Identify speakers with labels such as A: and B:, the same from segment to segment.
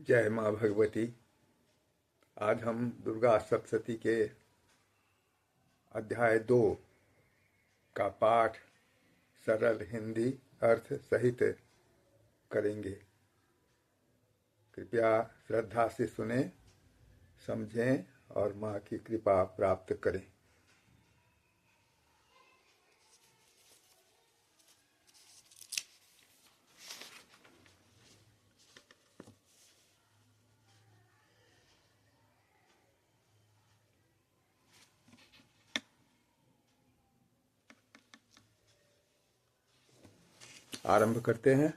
A: जय माँ भगवती। आज हम दुर्गा सप्तशती के अध्याय 2 का पाठ सरल हिंदी अर्थ सहित करेंगे। कृपया श्रद्धा से सुने, समझें और माँ की कृपा प्राप्त करें। आरंभ करते हैं।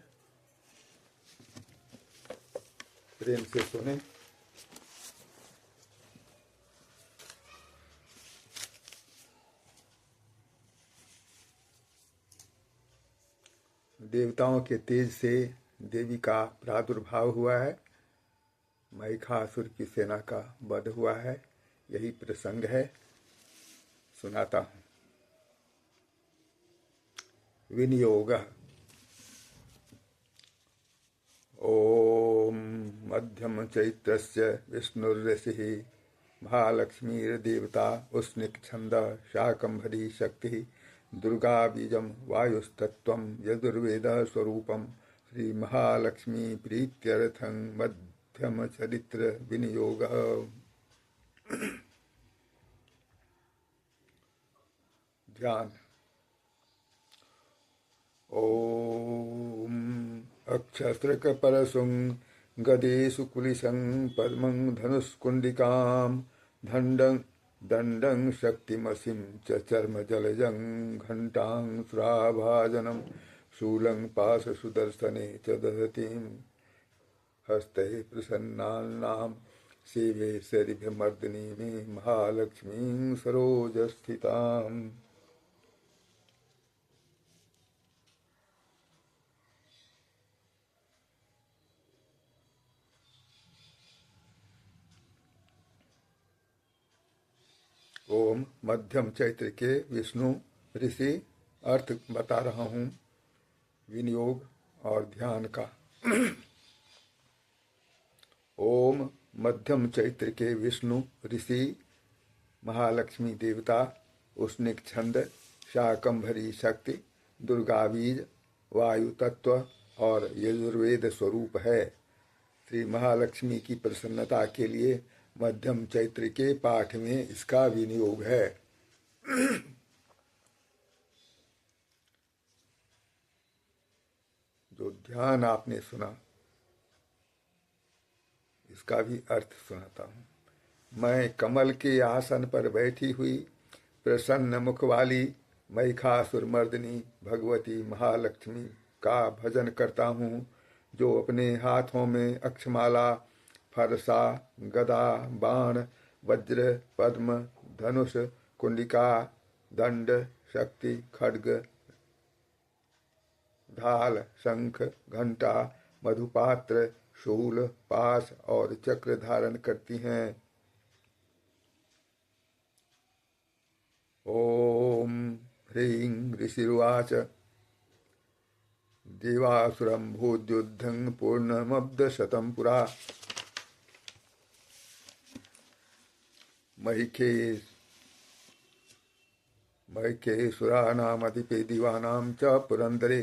A: प्रेम से सुने। देवताओं के तेज से देवी का प्रादुर्भाव हुआ है। महिषासुर की सेना का वध हुआ है। यही प्रसंग है, सुनाता हूँ। विनियोग। ओम मध्यम चैत्रस्य विष्णुर्ऋषिः महालक्ष्मीर्देवता उष्णिक छंद शाकंभरी शक्ति दुर्गा बीजम वायुस्तत्वं यजुर्वेद स्वरूपम श्री महालक्ष्मी प्रीत्यर्थं मध्यम चरित्र विनियोग। ध्यान। ओम अक्षस्रक परसुं गदेषु कुलिशं पद्मं धनुष्कुण्डिकां दण्डं शक्तिमसिं च चर्मजलजं घण्टां सुराभाजनं शूलं पाशसुदर्शने च दधतीं हस्तैः प्रसन्नानां सेवे शरीभमर्दिनीं महालक्ष्मीं सरोजस्थिताम्। ओम मध्यम चैत्र के विष्णु ऋषि अर्थ बता रहा हूँ विनियोग और ध्यान का। ओम मध्यम चैत्र के विष्णु ऋषि महालक्ष्मी देवता उष्णिक छंद शाकंभरी शक्ति दुर्गा बीज वायु तत्व और यजुर्वेद स्वरूप है। श्री महालक्ष्मी की प्रसन्नता के लिए मध्यम चैत्र के पाठ में इसका विनियोग है। जो ध्यान आपने सुना, इसका भी अर्थ सुनाता हूँ। मैं कमल के आसन पर बैठी हुई प्रसन्न मुख वाली महिषासुर मर्दिनी भगवती महालक्ष्मी का भजन करता हूँ, जो अपने हाथों में अक्षमाला, फरसा, गदा, बाण, वज्र, पद्म, धनुष, कुंडिका, दंड, शक्ति, खड्ग, ढाल, शंख, घंटा, मधुपात्र, शूल, पाश और चक्र धारण करती हैं। ओम ह्रीं ऋषिर्वाच देवासुरं भूद्युद्धं पूर्णमब्धशतं पुरा महिखे सुरानामधिपे दिवानां च पुरन्दरे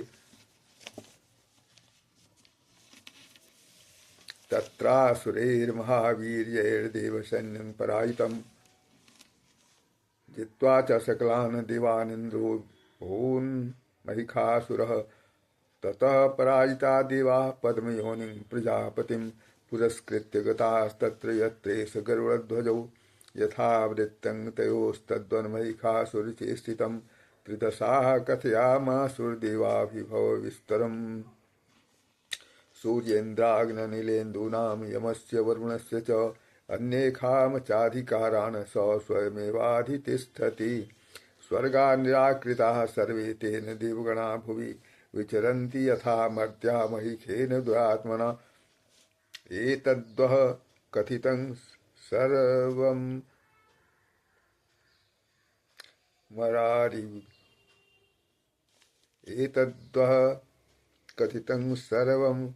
A: तत्रासुरैर्महावीर्यैर्देवसैन्यं पराजितं जित्वा च सकलान् देवानिन्द्रो भून् महिषासुरः। ततः पराजिता देवाः पद्मयोनिं प्रजापतिं पुरस्कृत्य गतास्तत्र यत्रेष गरुडध्वजौ यथावृत्तं तयोस्तद्वन्महिषासुरचेष्टितं त्रिदशाः कथयामासुरदेवाभिभव विस्तरम्। सूर्येन्द्राग्निलेन्दूनां यमस्य वरुणस्य च अन्येषां चाधिकारान् स स्वयमेवाधितिष्ठति। स्वर्गान् निराकृताः सर्वे तेन देवगणा भुवि विचरन्ति यथा मर्त्या महिषेन दुरात्मना। एतद्वः कथितं सर्वं मरारि एतद्वः कथितं सर्वं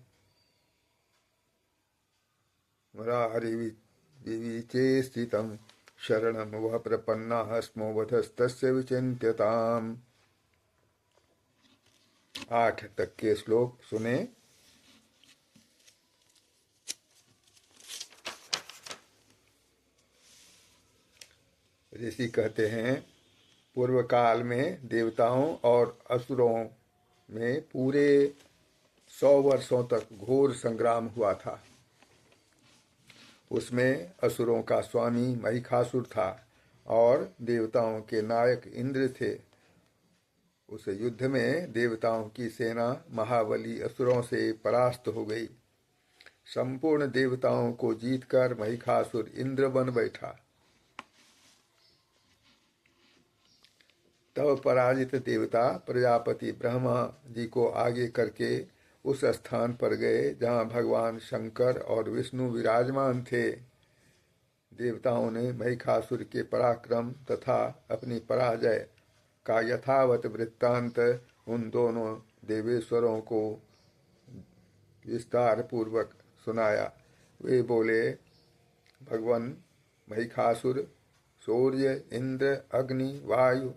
A: मुरारिविविचे स्थितं शरणं वः प्रपन्नाः स्मो वधस्तस्य विचिन्त्यताम्। 8 तक के श्लोक सुने। ऋषि कहते हैं, पूर्व काल में देवताओं और असुरों में पूरे 100 वर्षों तक घोर संग्राम हुआ था। उसमें असुरों का स्वामी महिषासुर था और देवताओं के नायक इंद्र थे। उस युद्ध में देवताओं की सेना महाबली असुरों से परास्त हो गई। संपूर्ण देवताओं को जीतकर महिषासुर इंद्र बन बैठा। तब पराजित देवता प्रजापति ब्रह्मा जी को आगे करके उस स्थान पर गए जहाँ भगवान शंकर और विष्णु विराजमान थे। देवताओं ने महिषासुर के पराक्रम तथा अपनी पराजय का यथावत वृत्तांत उन दोनों देवेश्वरों को विस्तार पूर्वक सुनाया। वे बोले, भगवान महिषासुर सूर्य, इंद्र, अग्नि, वायु,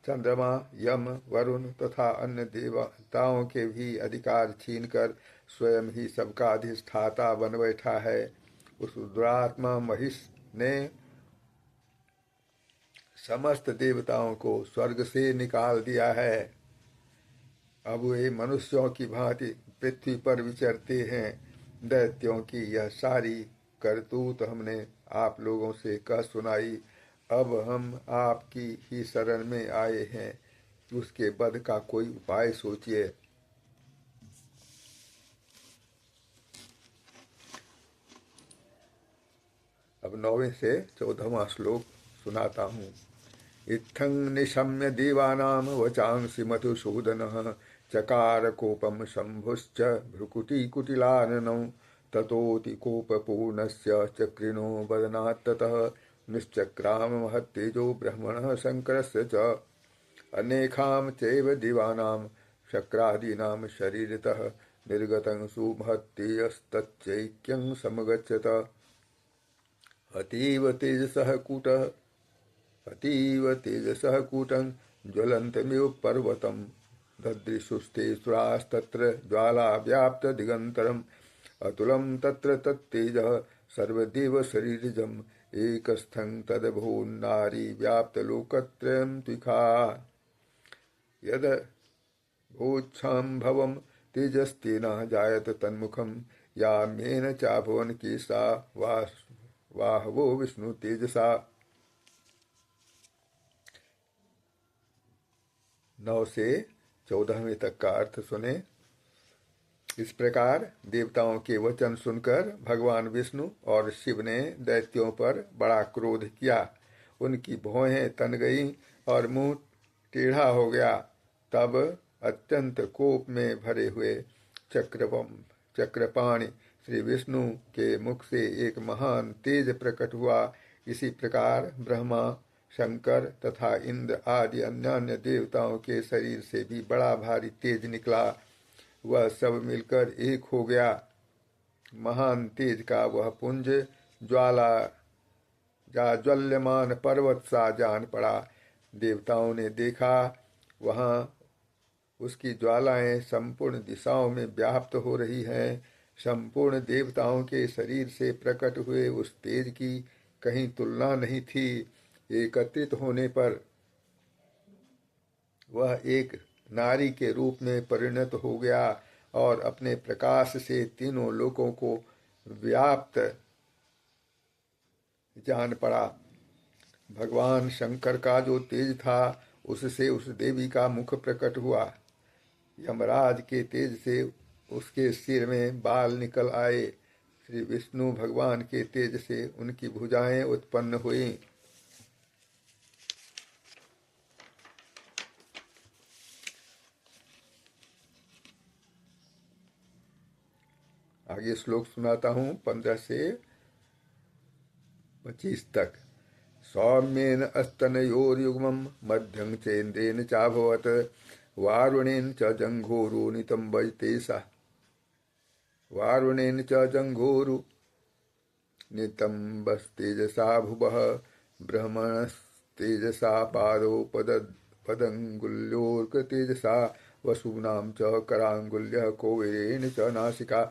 A: चंद्रमा, यम, वरुण तथा अन्य देवताओं के भी अधिकार छीनकर स्वयं ही सबका अधिष्ठाता बन बैठा है। उस दुरात्मा महिष ने समस्त देवताओं को स्वर्ग से निकाल दिया है। अब वे मनुष्यों की भांति पृथ्वी पर विचरते हैं। दैत्यों की यह सारी करतूत हमने आप लोगों से कह सुनाई। अब हम आपकी ही शरण में आए हैं, उसके वध का कोई उपाय सोचिए। अब 9वें से 14वां श्लोक सुनाता हूँ। इत्थं निशम्य देवानां वचांसि मधुसूदनः चकार कोपम शंभुश्च भ्रुकुटिकुटिलाननौ ततोति कोपपूर्णस्य चक्रिणो वदनात् ततः निश्चक्राम महत्तेजो ब्रह्मणः शङ्करस्य च अनेकां चैव दिवानां शक्रादीनां शरीरतः निर्गतं सुमहत्तेजस्तच्चैक्यं समगच्छत अतीव तेजसः कूटं ज्वलन्तमिव पर्वतं ददृशुस्ते सुरास्तत्र ज्वालाव्याप्तदिगन्तरम् अतुलं तत्र तत्तेजः सर्वदेव शरीरजम् एकस्थं तदभून्नारी व्याप्तलोकत्रयं त्विखा यद भूच्छाम्भवं तेजस्तेन जायत तन्मुखं याम्येन चाभुवन केशा वाहवो विष्णु तेजसा। 9 से 14वें तक का अर्थ सुने। इस प्रकार देवताओं के वचन सुनकर भगवान विष्णु और शिव ने दैत्यों पर बड़ा क्रोध किया। उनकी भौहें तन गईं और मुंह टेढ़ा हो गया। तब अत्यंत कोप में भरे हुए चक्रपाणि श्री विष्णु के मुख से एक महान तेज प्रकट हुआ। इसी प्रकार ब्रह्मा, शंकर तथा इंद्र आदि अन्य देवताओं के शरीर से भी बड़ा भारी तेज निकला। वह सब मिलकर एक हो गया। महान तेज का वह पुंज ज्वाल्यमान पर्वत सा जान पड़ा। देवताओं ने देखा, वहाँ उसकी ज्वालाएं संपूर्ण दिशाओं में व्याप्त हो रही हैं। संपूर्ण देवताओं के शरीर से प्रकट हुए उस तेज की कहीं तुलना नहीं थी। एकत्रित होने पर वह एक नारी के रूप में परिणत हो गया और अपने प्रकाश से तीनों लोकों को व्याप्त जान पड़ा। भगवान शंकर का जो तेज था उससे उस देवी का मुख प्रकट हुआ। यमराज के तेज से उसके सिर में बाल निकल आए। श्री विष्णु भगवान के तेज से उनकी भुजाएं उत्पन्न हुई। आगे श्लोक सुनाता हूँ 15 से 25 तक। सौम्येन अस्तनयोर्युग्मं मध्यं चेन्द्रेण चाभवत् वारुणेन च जङ्घोरो नितम्बजते सा वारुणेन च जङ्घोरो नितम्बस्तेजसा भुवः ब्रह्मणस्तेजसा पादौ पदङ्गुल्योऽर्कतेजसा वसूनां च कराङ्गुल्यः कौवीरेण च नासिका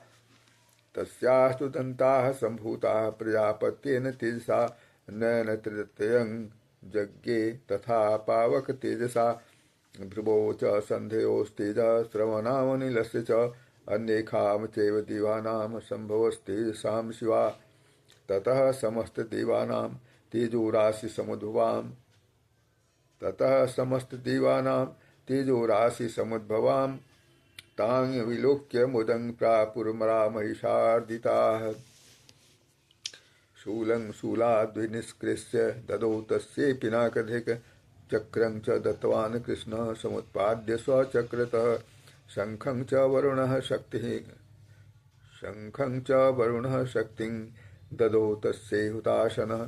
A: तस्यास्तु दन्ताः सम्भूताः प्रजापत्येन तेजसा नयनत्रयं यज्ञे तथा पावक तेजसा भ्रुवौ च सन्धयोस्तेजः श्रवणामनिलस्य च अन्येखां चैव देवानां सम्भवस्तेजसां शिवा ततः समस्तदेवानां तेजोराशिसमुद्भवाम् तां विलोक्य मुदं प्रापुर्मरा महिषार्दिताः शूलं शूलाद्विनिष्कृष्य ददौ तस्यै पिनाकधिक चक्रं च दत्तवान् कृष्णः समुत्पाद्य स्वचक्रतः शङ्खं च वरुणः शक्तिं ददौ तस्यै हुताशनः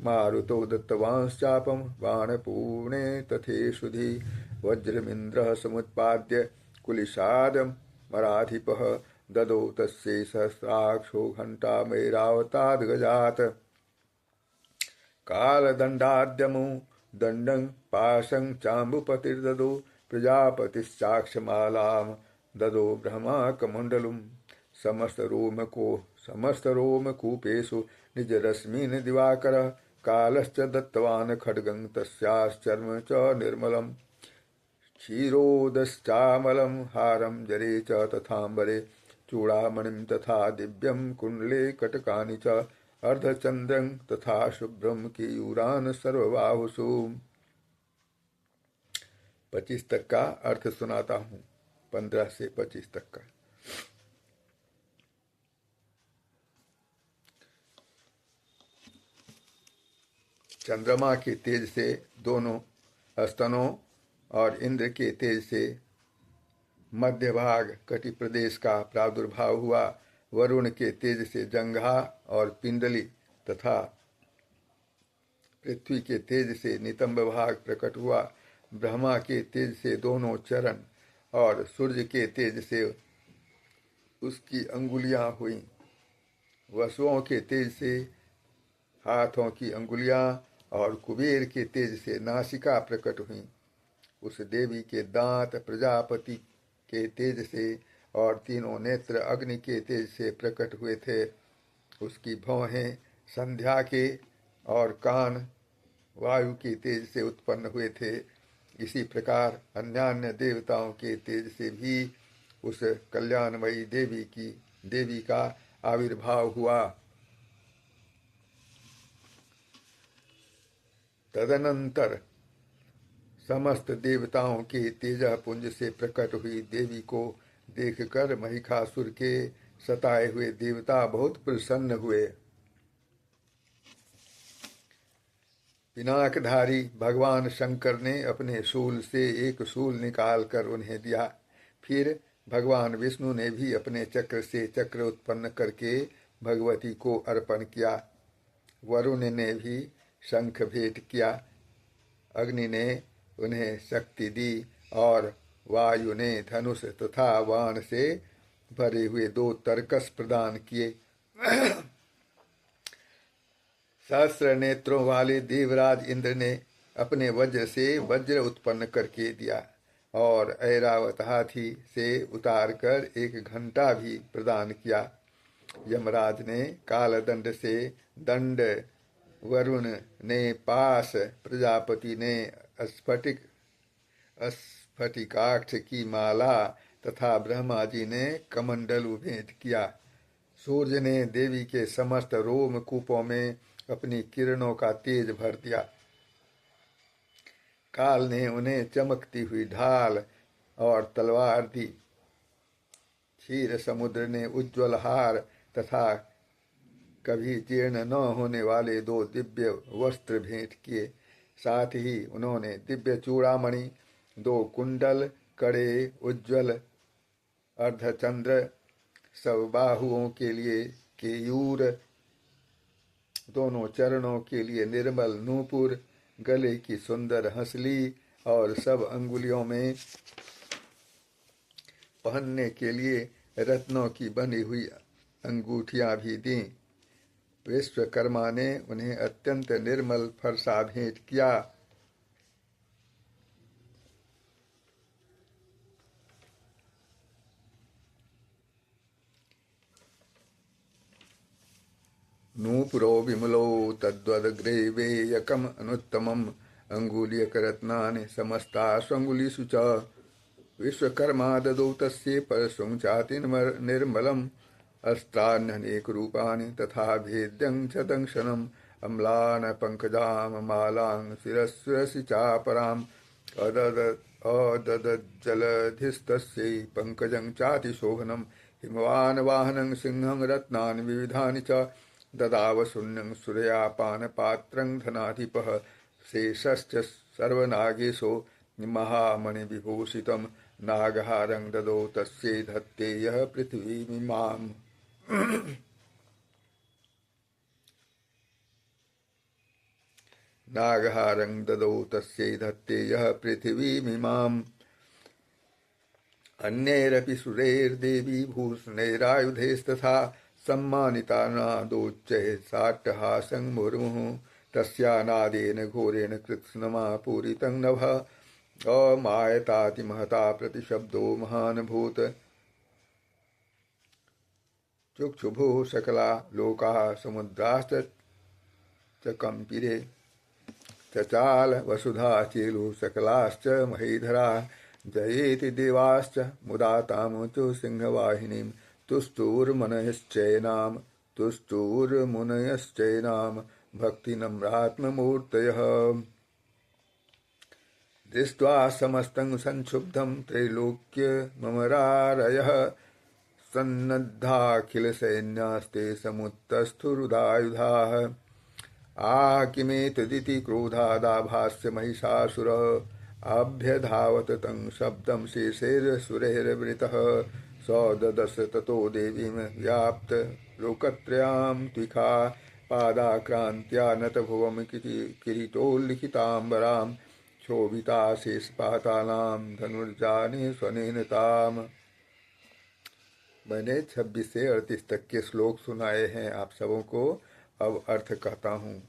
A: मारुतौ दत्तवांश्चापं बाणपूर्णे तथेषुधि वज्रमिन्द्रः समुत्पाद्य कुलिशादमराधिपः ददौ तस्यै सहस्राक्षो घण्टामैरावताद्गजात् कालदण्डाद्यमो दण्डं पाशं चाम्बुपतिर्ददौ प्रजापतिश्चाक्षमालां ददौ ब्रह्माकमण्डलुं समस्तरोमकूपेषु निजरश्मीन् दिवाकरः कालश्च दत्तवान् खड्गं तस्याश्चर्म च निर्मलम् क्षीरोदश्चामलं हारं जरे च तथाम्बरे चूडामणिं तथा दिव्यं कुण्डले कटकानि च अर्धचन्द्रं तथा शुभ्रं केयूरान् सर्वबाहुषु। 25 तक का अर्थ सुनाता हूँ, 15 से 25 तक का। चंद्रमा के तेज से दोनों स्तनों और इंद्र के तेज से मध्य भाग कटि प्रदेश का प्रादुर्भाव हुआ। वरुण के तेज से जंघा और पिंडली तथा पृथ्वी के तेज से नितंब भाग प्रकट हुआ। ब्रह्मा के तेज से दोनों चरण और सूर्य के तेज से उसकी अंगुलियां हुई। वसुओं के तेज से हाथों की अंगुलियां और कुबेर के तेज से नासिका प्रकट हुई। उस देवी के दांत प्रजापति के तेज से और तीनों नेत्र अग्नि के तेज से प्रकट हुए थे। उसकी भौहें संध्या के और कान वायु के तेज से उत्पन्न हुए थे। इसी प्रकार अन्यान्य देवताओं के तेज से भी उस कल्याणमयी देवी का आविर्भाव हुआ। तदनंतर समस्त देवताओं के तेजः पुंज से प्रकट हुई देवी को देखकर महिषासुर के सताए हुए देवता बहुत प्रसन्न हुए। पिनाकधारी भगवान शंकर ने अपने शूल से एक शूल निकालकर उन्हें दिया। फिर भगवान विष्णु ने भी अपने चक्र से चक्र उत्पन्न करके भगवती को अर्पण किया। वरुण ने भी शंख भेंट किया। अग्नि ने उन्हें शक्ति दी और वायु ने धनुष तथा बाण से भरे हुए 2 तरकस प्रदान किए। सहस्र नेत्रों वाले देवराज इंद्र ने अपने वज्र से वज्र उत्पन्न करके दिया और ऐरावत हाथी से उतार कर 1 घंटा भी प्रदान किया। यमराज ने कालदंड से दंड, वरुण ने पाश, प्रजापति ने स्फटिकाक्ष की माला तथा ब्रह्मा जी ने कमंडलु भेंट किया। सूर्य ने देवी के समस्त रोम कूपों में अपनी किरणों का तेज भर दिया। काल ने उन्हें चमकती हुई ढाल और तलवार दी। क्षीर समुद्र ने उज्ज्वल हार तथा कभी जीर्ण न होने वाले 2 दिव्य वस्त्र भेंट किए। साथ ही उन्होंने दिव्य चूड़ामणि, 2 कुंडल, कड़े, उज्ज्वल अर्धचंद्र, सब बाहुओं के लिए केयूर, दोनों चरणों के लिए निर्मल नूपुर, गले की सुंदर हंसली और सब अंगुलियों में पहनने के लिए रत्नों की बनी हुई अंगूठियां भी दी। विश्वकर्मा ने उन्हें अत्यंत निर्मल फरसा भेंट किया। नूपुरो विमलो तद्वद्ग्रैवेयकम् अनुत्तमम् अङ्गुलीयकरत्नानि समस्ताश्वङ्गुलीषु च। विश्वकर्मा ददौ तस्यै परशुं चाति निर्मलम् अस्त्राण्यनेकरूपाणि तथा भेद्यं च दंशनम् अम्लान् पङ्कजां मालां शिरसि चापराम् अददज्जलधिस्तस्यै पङ्कजं चातिशोभनम् हिमवान् वाहनं सिंहं रत्नानि विविधानि च ददाव शून्यं सूर्यापानपात्रं धनाधिपः शेषश्च सर्वनागेशो महामणिविभूषितं नागहारं ददौ तस्यै धत्तेयः पृथिवीमिमाम्। नागहारं ददौ तस्यै धत्तेयः पृथिवीमिमाम्। अन्यैरपि सुरैर्देवी भूषणैरायुधैस्तथा सम्मानिता नादोच्चैः साट्टहासं मुहुर्मुहुः तस्यानादेन घोरेण कृत्स्नमा पूरितं नभः अमायतातिमहता प्रतिशब्दो महानभूत चुक्षुभुः सकला लोकाः समुद्राश्च कंपिरे चचाल वसुधा चेलुः सकलाश्च महीधराः जयेति देवाश्च मुदा तामुचु सिंहवाहिनीं तुष्टुर्मुनयश्चैनां भक्तिनम्रात्ममूर्तयः। दृष्ट्वा समस्तं संक्षुब्धं त्रैलोक्यममरारयः सन्नद्धाखिलसैन्यास्ते समुत्तस्थुरुदायुधाः। किमेतदिति क्रोधादाभास्य महिषासुरः अभ्यधावत तं शब्दं शेषैरसुरैर्वृतः स ददश ततो देवीं व्याप्त लोकत्रयां त्विखा पादाक्रान्त्या नतभुवं किरीटोल्लिखिताम्बरां क्षोभिता शेषपातालां धनुर्जाने स्वनेन ताम। मैंने 26 से 38 तक के श्लोक सुनाए हैं आप सबों को। अब अर्थ कहता हूँ।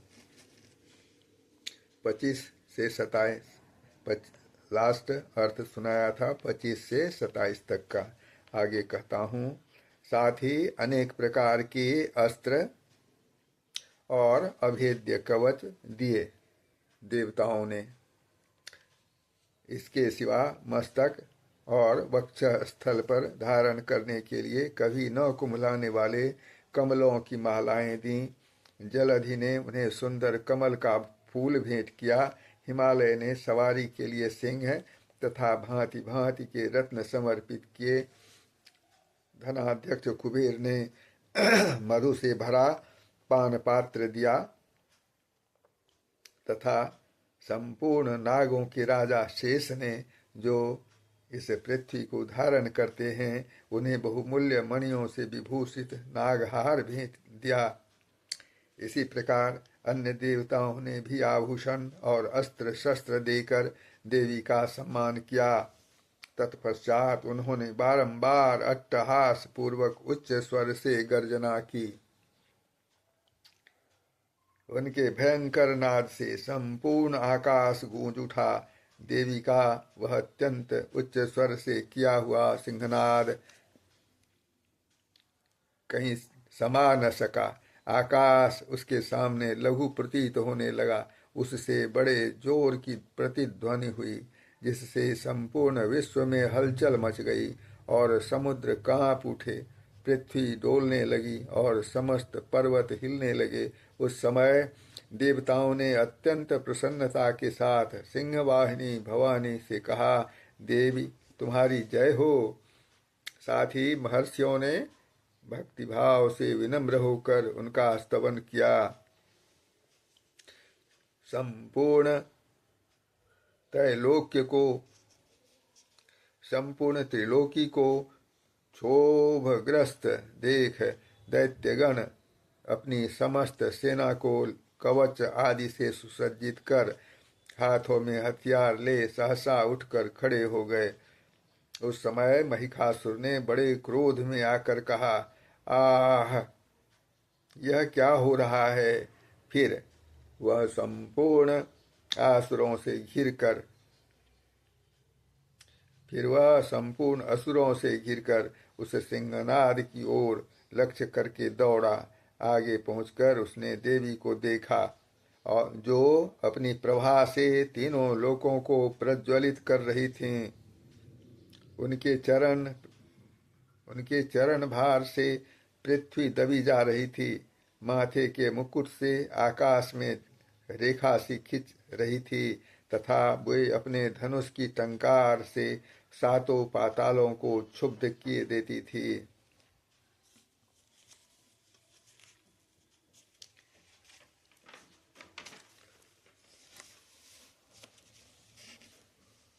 A: 25 से 27 लास्ट अर्थ सुनाया था 25 से 27 तक का। आगे कहता हूँ। साथ ही अनेक प्रकार के अस्त्र और अभेद्य कवच दिए देवताओं ने। इसके सिवा मस्तक और वक्ष स्थल पर धारण करने के लिए कभी न कुम्हलाने वाले कमलों की मालाएं दी। जलधि ने उन्हें सुंदर कमल का फूल भेंट किया। हिमालय ने सवारी के लिए सिंह तथा भांति भांति के रत्न समर्पित किए। धनाध्यक्ष कुबेर ने मधु से भरा पान पात्र दिया तथा संपूर्ण नागों के राजा शेष ने जो इस पृथ्वी को धारण करते हैं उन्हें बहुमूल्य मणियों से विभूषित नागहार भेंट दिया। इसी प्रकार अन्य देवताओं ने भी आभूषण और अस्त्र शस्त्र देकर देवी का सम्मान किया। तत्पश्चात उन्होंने बारंबार अट्टहास पूर्वक उच्च स्वर से गर्जना की। उनके भयंकर नाद से संपूर्ण आकाश गूंज उठा। देवी का वह अत्यंत उच्च स्वर से किया हुआ सिंहनाद कहीं समा न सका। आकाश उसके सामने लघु प्रतीत होने लगा। उससे बड़े जोर की प्रतिध्वनि हुई जिससे संपूर्ण विश्व में हलचल मच गई और समुद्र कांप उठे। पृथ्वी डोलने लगी और समस्त पर्वत हिलने लगे। उस समय देवताओं ने अत्यंत प्रसन्नता के साथ सिंहवाहिनी भवानी से कहा, देवी तुम्हारी जय हो। साथ ही महर्षियों ने भक्तिभाव से विनम्र होकर उनका स्तवन किया। संपूर्ण त्रिलोकी को क्षोभग्रस्त देख दैत्यगण अपनी समस्त सेना को कवच आदि से सुसज्जित कर हाथों में हथियार ले सहसा उठकर खड़े हो गए। उस समय महिषासुर ने बड़े क्रोध में आकर कहा, आह यह क्या हो रहा है? फिर वह संपूर्ण असुरों से घिरकर उस सिंहनाद की ओर लक्ष्य करके दौड़ा। आगे पहुंचकर उसने देवी को देखा और जो अपनी प्रभा से तीनों लोकों को प्रज्वलित कर रही थीं। उनके चरण भार से पृथ्वी दबी जा रही थी। माथे के मुकुट से आकाश में रेखा सी खिंच रही थी तथा वे अपने धनुष की टंकार से सातों पातालों को क्षुब्ध किए देती थी।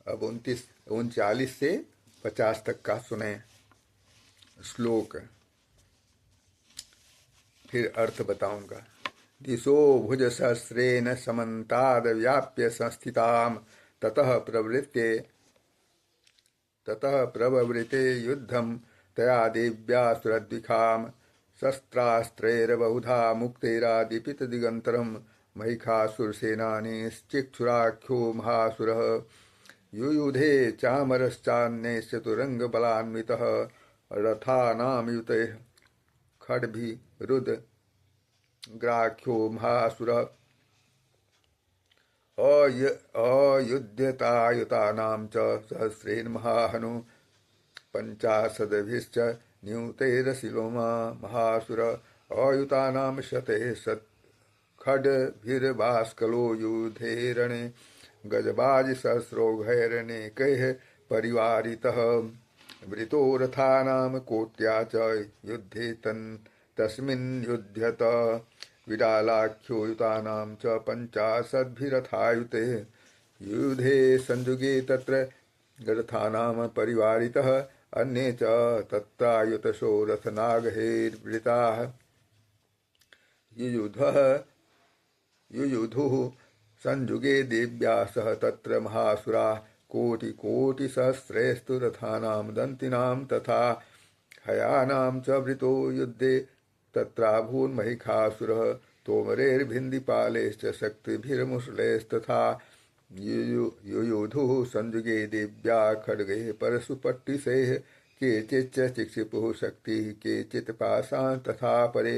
A: अब 39 से 50 तक का सुने श्लोक, फिर अर्थ बताऊंगा। दिशो भुज सहस्रेण समन्ताद व्याप्य संस्थिताम ततः प्रवृते युद्धम तया देव्या सुरद्विखाम शस्त्रास्त्रैर्बहुधा मुक्तैरादीपित दिगंतरम महिषासुरसेनानीश्चिक्षुराख्यो महासुरः युयुधे चामरश्चान्यैश्चतुरङ्गबलान्वितः रथानामयुतैः खड्भिरुद्ग्राख्यो महासुरः अयुध्यतायुतानां च सहस्रेण महाहनु पञ्चाशदभिश्च नियुतैरशिलोमा महासुर अयुतानां शतैः खड्भिर्बाष्कलो युधेरणे गजबाजिसहस्रौघैरनेकैः परिवारितः वृतो रथानां कोट्या च युद्धे तस्मिन् युध्यत विडालाख्यो युतानां च पञ्चाशद्भिरथायुते युधे संयुगे तत्र रथानां परिवारितः अन्ये च तत्रायुतशो रथनागैर्वृताः युयुधुः संयुगे देव्या सह तत्र महासुराः कोटिकोटिसहस्रैस्तु रथानां दन्तिनां तथा हयानां च वृतो युद्धे तत्राभून्महिषासुरः तोमरैर्भिन्दिपालैश्च शक्तिभिर्मुसलैस्तथा युयुधुः संयुगे देव्या खड्गैः परशुपट्टिशैः केचिच्च चिक्षिपुः शक्तिः केचित् पाशान् तथा परे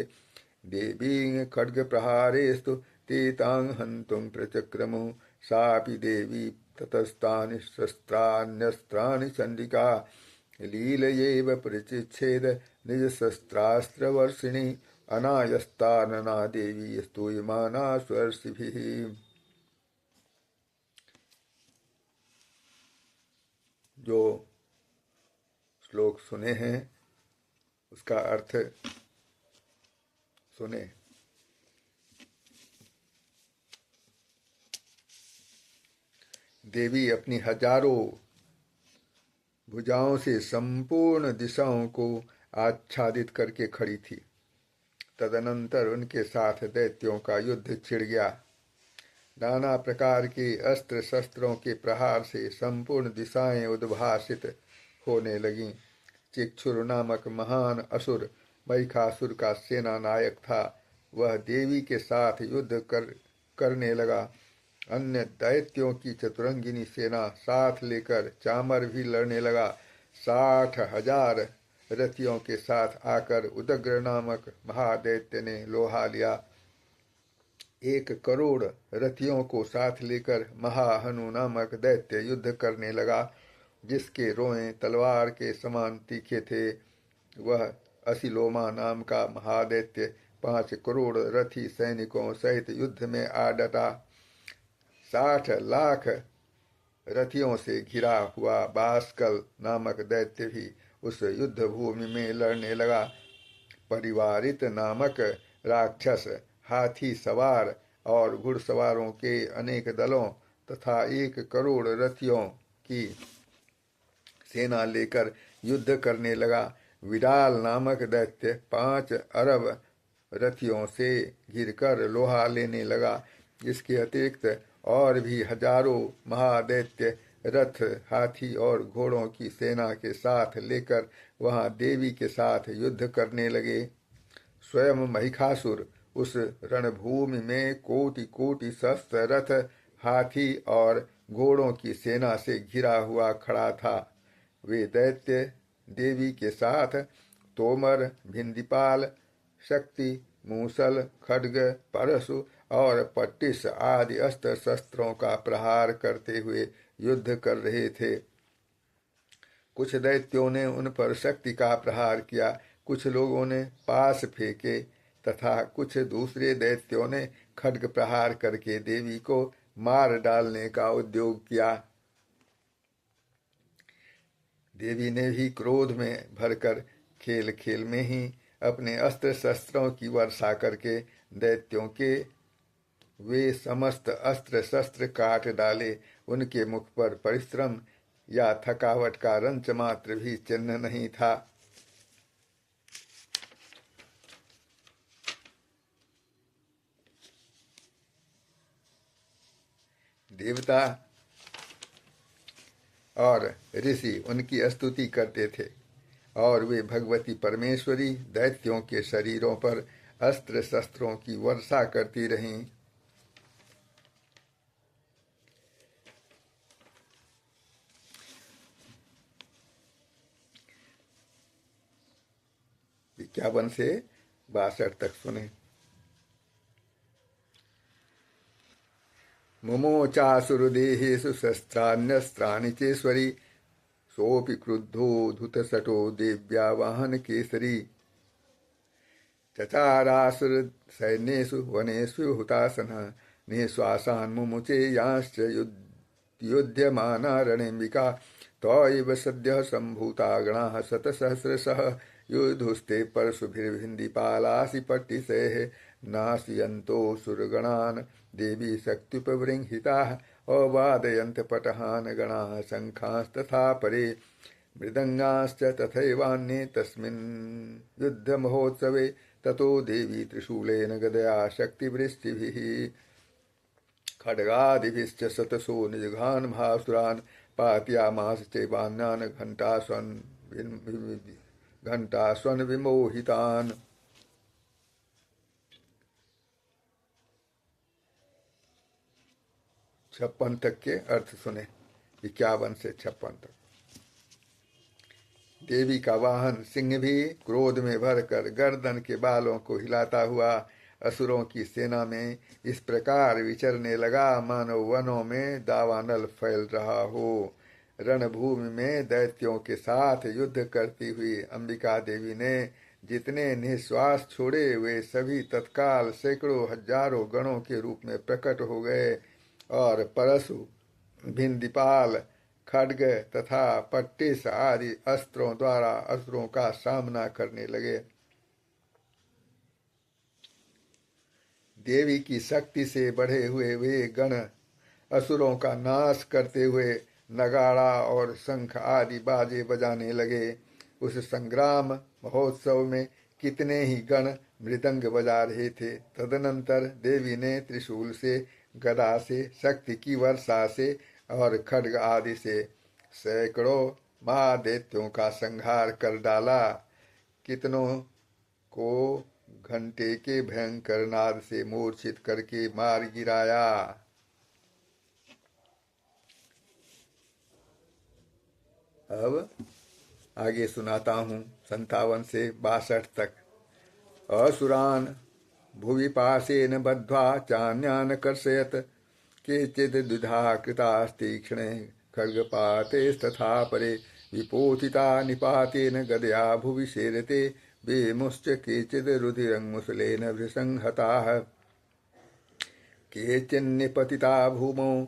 A: देवी खड्गप्रहारेस्तु ते तां हन्तुं प्रचक्रमुः सापि देवी ततस्तानि शस्त्राण्यस्त्राणि चण्डिका लीलयैव परिचिच्छेद निजशस्त्रास्त्रवर्षिणी अनायस्तानना देवी स्तूयमाना स्वर्षिभिः। जो श्लोक सुने हैं उसका अर्थ सुने। देवी अपनी हजारों भुजाओं से संपूर्ण दिशाओं को आच्छादित करके खड़ी थी। तदनंतर उनके साथ दैत्यों का युद्ध छिड़ गया। नाना प्रकार के अस्त्र शस्त्रों के प्रहार से संपूर्ण दिशाएं उद्भासित होने लगीं। चिक्षुर नामक महान असुर महिषासुर का सेना नायक था। वह देवी के साथ युद्ध करने लगा। अन्य दैत्यों की चतुरंगिनी सेना साथ लेकर चामर भी लड़ने लगा। 60,000 रथियों के साथ आकर उदग्र नामक महादैत्य ने लोहा लिया। 1 करोड़ रथियों को साथ लेकर महाहनु नामक दैत्य युद्ध करने लगा, जिसके रोएं तलवार के समान तीखे थे। वह असिलोमा नाम का महादैत्य 5 करोड़ रथी सैनिकों सहित युद्ध में आ डटा। 60 लाख रथियों से घिरा हुआ बाष्कल नामक दैत्य भी उस युद्ध भूमि में लड़ने लगा। परिवारित नामक राक्षस हाथी सवार और घुड़सवारों के अनेक दलों तथा 1 करोड़ रथियों की सेना लेकर युद्ध करने लगा। विडाल नामक दैत्य 5 अरब रथियों से घिरकर लोहा लेने लगा। इसके अतिरिक्त और भी हजारों महादैत्य रथ हाथी और घोड़ों की सेना के साथ लेकर वहां देवी के साथ युद्ध करने लगे। स्वयं महिषासुर उस रणभूमि में कोटि कोटि शस्त्र रथ हाथी और घोड़ों की सेना से घिरा हुआ खड़ा था। वे दैत्य देवी के साथ तोमर, भिंदीपाल, शक्ति, मूसल, खड्ग, परशु और पट्टिस आदि अस्त्र शस्त्रों का प्रहार करते हुए युद्ध कर रहे थे। कुछ दैत्यों ने उन पर शक्ति का प्रहार किया, कुछ लोगों ने पास फेंके तथा कुछ दूसरे दैत्यों ने खड्ग प्रहार करके देवी को मार डालने का उद्योग किया। देवी ने भी क्रोध में भरकर खेल खेल में ही अपने अस्त्र शस्त्रों की वर्षा करके दैत्यों के वे समस्त अस्त्र शस्त्र काट डाले। उनके मुख पर परिश्रम या थकावट का रंच मात्र भी चिन्ह नहीं था। देवता और ऋषि उनकी स्तुति करते थे और वे भगवती परमेश्वरी दैत्यों के शरीरों पर अस्त्र शस्त्रों की वर्षा करती रहीं। इक्यावन से 62 तक सुने। मुमोचासुरदेहेषु शस्त्राण्यस्त्राणि चेश्वरी सोऽपि क्रुद्धो धुतशठो देव्या वाहन केसरी चचारासुर सैन्येषु वनेषु हुतासनः निःश्वासान् मुमुचे यांश्च युध्यमाना रणेम्बिका तवैव सद्यः सम्भूता गणाः शतसहस्रशः युधुस्ते परशुभिर्भिन्दिपालासि पट्टिसैः नाशयन्तो सुरगणान् देवी शक्त्युपबृंहिताः अवादयन्त पटहान् गणाः शङ्खास्तथा परे मृदङ्गाश्च तथैवान्ये तस्मिन् युद्धमहोत्सवे ततो देवी त्रिशूलेन गदया शक्तिवृष्टिभिः खड्गादिभिश्च शतशो निजघान् भासुरान् पातयामास चैवान्यान् घण्टास्वन् विमोहितान्। 56 तक के अर्थ सुने। 51 से 56 तक। देवी का वाहन सिंह भी क्रोध में भरकर गर्दन के बालों को हिलाता हुआ असुरों की सेना में इस प्रकार विचरने लगा मानो वनों में दावानल फैल रहा हो। रणभूमि में दैत्यों के साथ युद्ध करती हुई अंबिका देवी ने जितने निश्वास छोड़े वे सभी तत्काल सैकड़ों हजारों गणों के रूप में प्रकट हो गए और परशु, भिंदीपाल, खड्ग तथा पट्टिस आदि अस्त्रों द्वारा असुरों का सामना करने लगे। देवी की शक्ति से बढ़े हुए वे गण असुरों का नाश करते हुए नगाड़ा और शंख आदि बाजे बजाने लगे। उस संग्राम महोत्सव में कितने ही गण मृदंग बजा रहे थे। तदनंतर देवी ने त्रिशूल से, गदा से, शक्ति की वर्षा से और खड्ग आदि से सैकड़ों महादैत्यों का संहार कर डाला। कितनों को घंटे के भयंकर नाद से मूर्छित करके मार गिराया। अब आगे सुनाता हूँ 57 से 62 तक। असुरान भुवि पाशेन बद्ध्वा चान्यान कर्षयत केचिद् द्विधा कृतास्तीक्ष्णे खड्गपातैस्तथा परे विपोथिता निपातेन गदया भुवि शेरते वेमुश्च केचिद् रुधिरङ्मुसलेन वृषंहताः केचिन्निपतिता भूमौ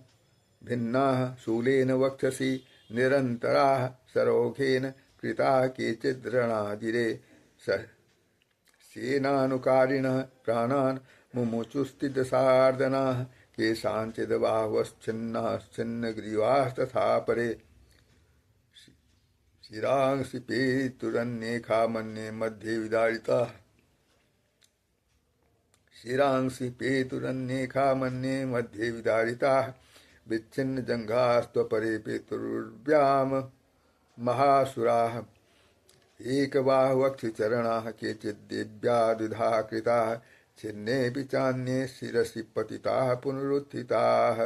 A: भिन्नाः शूलेन वक्षसि निरन्तराः सरोघेन कृताः केचिद् रणाजिरे सेनानुकारिणः प्राणान् मुमुचुस्ति दशार्दनाः केषाञ्चिद् बाहवश्छिन्नाश्छिन्नग्रीवास्तथा परे शिरांसि पेतुरन्येखा मन्ये मध्ये विदारिताः शिरांसि पेतुरन्येखा मन्ये मध्ये विदारिताः विच्छिन्नजङ्घास्त्वपरे पेतुर्व्याम महासुराः एक बाहुवक्ष चरणा केचित् दिव्या द्विधा कृता छिन्ने चान्ये शिरसि पतिता पुनरुत्थिता।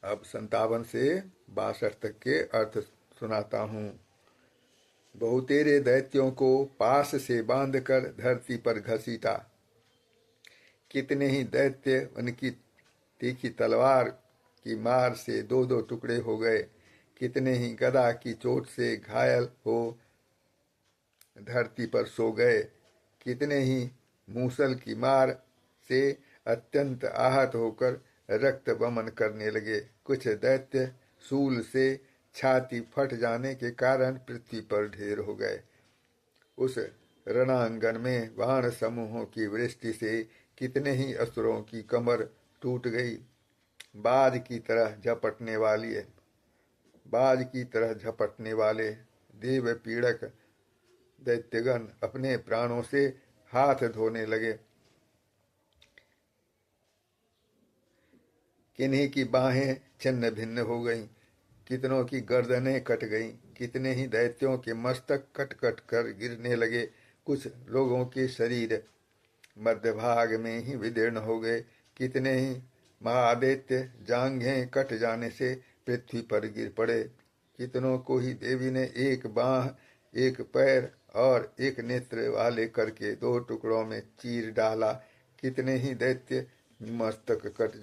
A: अब 57 से 62 तक के अर्थ सुनाता हूँ। बहुतेरे दैत्यों को पास से बांधकर धरती पर घसीटा, कितने ही दैत्य उनकी तीखी तलवार की मार से दो दो टुकड़े हो गए, कितने ही गदा की चोट से घायल हो धरती पर सो गए, कितने ही मूसल की मार से अत्यंत आहत होकर रक्त वमन करने लगे। कुछ दैत्य शूल से छाती फट जाने के कारण पृथ्वी पर ढेर हो गए। उस रणांगन में बाण समूहों की वृष्टि से कितने ही असुरों की कमर टूट गई। बाज की तरह झपटने वाले देव पीड़क दैत्यगण अपने प्राणों से हाथ धोने लगे। किन्हीं की बाहें छिन्न भिन्न हो गईं, कितनों की गर्दनें कट गईं, कितने ही दैत्यों के मस्तक कट कट कर गिरने लगे। कुछ लोगों के शरीर मध्य भाग में ही विदीर्ण हो गए, कितने ही महादैत्य जांघें कट जाने से पृथ्वी पर गिर पड़े। कितनों को ही देवी ने एक बाह, एक पैर और एक नेत्र वाले करके दो टुकड़ों में चीर डाला। कितने ही दैत्य मस्तक कट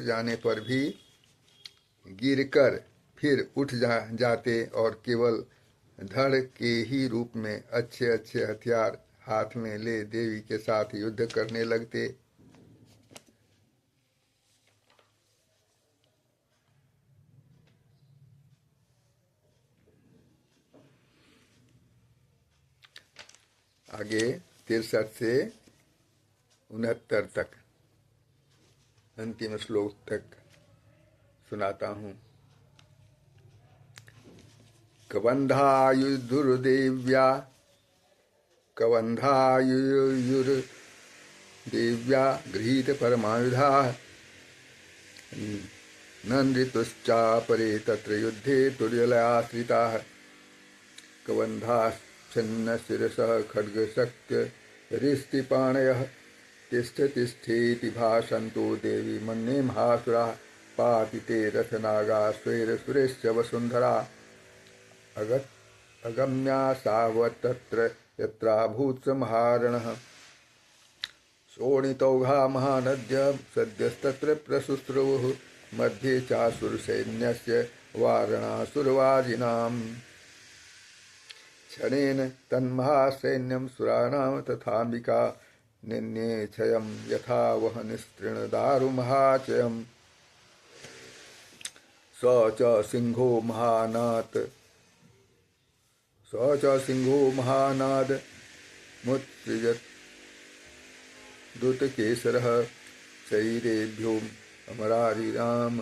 A: जाने पर भी गिरकर फिर उठ जाते और केवल धड़ के ही रूप में अच्छे अच्छे हथियार हाथ में ले देवी के साथ युद्ध करने लगते। आगे 63 से 69 तक अंतिम श्लोक तक सुनाता हूँ। कबंधायुर्देव्या गृहीत परमायुधा नंदितुश्चापरे तत्र युद्धे तुर्यलयाश्रिताः। कबंधाश्छन्न शिरसः खड्गशक्य रिष्टिपाणयः तिष्ठ तिष्ठेति भाषन्तो देवी मन्ये महासुराः। पातिते रथनागा स्वैरसुरेश्च वसुन्धरा अगम्या सावतत्र यत्राभूत्स महारणः। शोणितौघा महानद्य सद्यस्तत्र प्रसुस्रुवुः मध्ये चासुरसैन्यस्य वारणासुरवाजिनाम्। क्षणेन तन्महासैन्यं सुराणां तथाम्बिका निन्ये क्षयं यथा वहनिस्तृणदारुमहाचयम्। स च सिंहो महानाद मुत्सृजत् दुतकेसरः शरीरेभ्यो अमरारिराम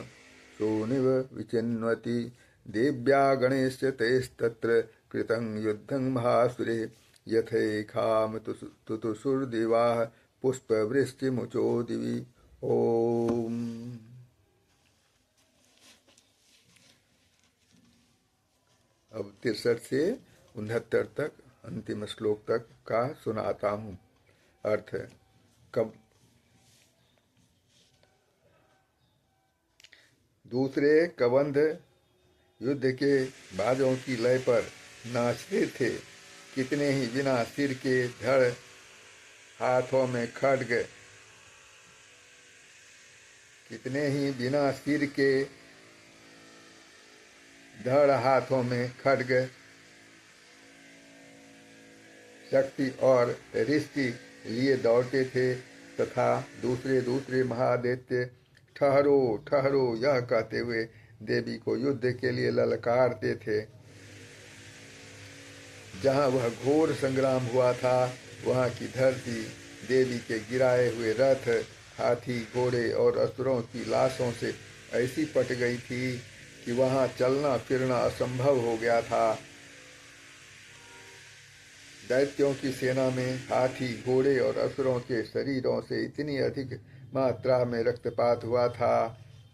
A: सोनिव विचिन्वति। देव्या गणेश्च तैस्तत्र कृतं युद्धं महासुरे यथैखाम तुतुसुर्दिवाः पुष्पवृष्टिमुचो दिवि। ओम। अब 63 से 69 तक अंतिम श्लोक तक का सुनाता हूँ। अर्थ दूसरे कबंध युद्ध के बाजों की लय पर नाचते थे। कितने ही बिना सिर के धड़ हाथों में खड्ग, कितने ही बिना सिर के धड़ हाथों में खड्ग शक्ति और रिष्टि लिए दौड़ते थे तथा दूसरे महादैत्य ठहरो ठहरो यह कहते हुए देवी को युद्ध के लिए ललकारते थे। जहाँ वह घोर संग्राम हुआ था वहाँ की धरती देवी के गिराए हुए रथ, हाथी, घोड़े और असुरों की लाशों से ऐसी पट गई थी कि वहां चलना फिरना असंभव हो गया था। दैत्यों की सेना में हाथी घोड़े और असुरों के शरीरों से इतनी अधिक मात्रा में रक्तपात हुआ था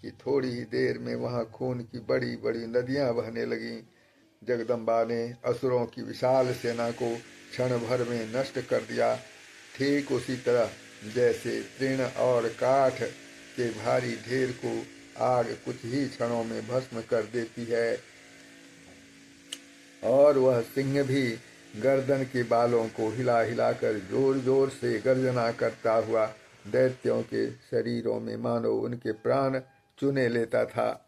A: कि थोड़ी ही देर में वहां खून की बड़ी बड़ी नदियां बहने लगीं। जगदम्बा ने असुरों की विशाल सेना को क्षण भर में नष्ट कर दिया। ठीक उसी तरह जैसे तृण और काठ के भारी ढेर को आग कुछ ही क्षणों में भस्म कर देती है, और वह सिंह भी गर्दन के बालों को हिला हिलाकर जोर जोर से गर्जना करता हुआ दैत्यों के शरीरों में मानो उनके प्राण चुने लेता था।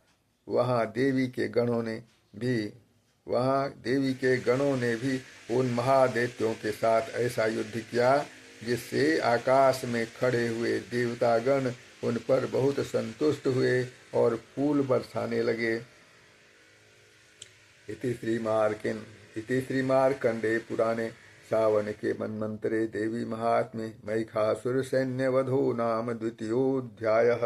A: वहां देवी के गणों ने भी उन महादैत्यों के साथ ऐसा युद्ध किया जिससे आकाश में खड़े हुए देवतागण उन पर बहुत संतुष्ट हुए और फूल बरसाने लगे। इति श्रीमार्कंडे पुराणे सावन के मन्वंतरे देवी महात्म्ये महिषासुर सैन्यवधो नाम द्वितीयोऽध्यायः।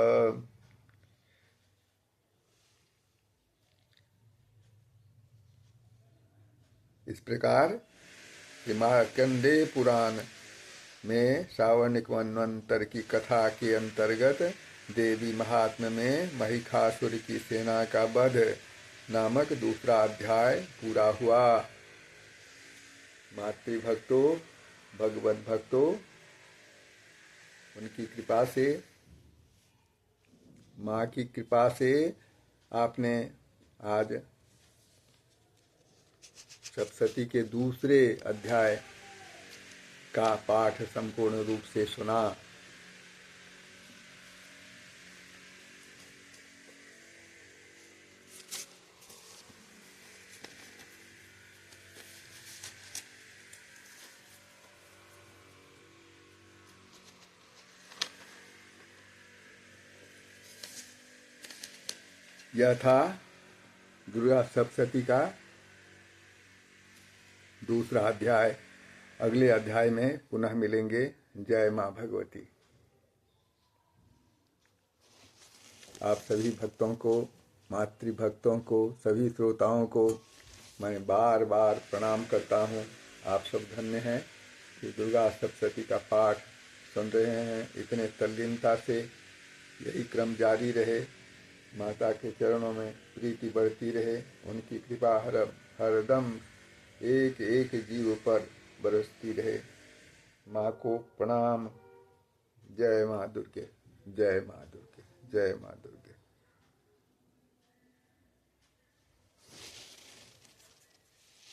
A: इस प्रकार मार्कंडे पुराण में सावर्णिक मनवंतर की कथा के अंतर्गत देवी महात्म्य में महिषासुर की सेना का वध नामक दूसरा अध्याय पूरा हुआ। मातृभक्तों, भगवत भक्तों, उनकी कृपा से, माँ की कृपा से आपने आज सप्तशती के दूसरे अध्याय का पाठ संपूर्ण रूप से सुना। यह था दुर्गा सप्तशती का दूसरा अध्याय। अगले अध्याय में पुनः मिलेंगे। जय माँ भगवती। आप सभी भक्तों को, मातृभक्तों को, सभी श्रोताओं को मैं बार बार प्रणाम करता हूँ। आप सब धन्य हैं कि दुर्गा सप्तशती का पाठ सुन रहे हैं। इतने तल्लीनता से यही क्रम जारी रहे। माता के चरणों में प्रीति बढ़ती रहे। उनकी कृपा हरदम एक एक जीव पर बरसती रहे। माँ को प्रणाम। जय माँ दुर्गे, जय माँ दुर्गे, जय माँ दुर्गे।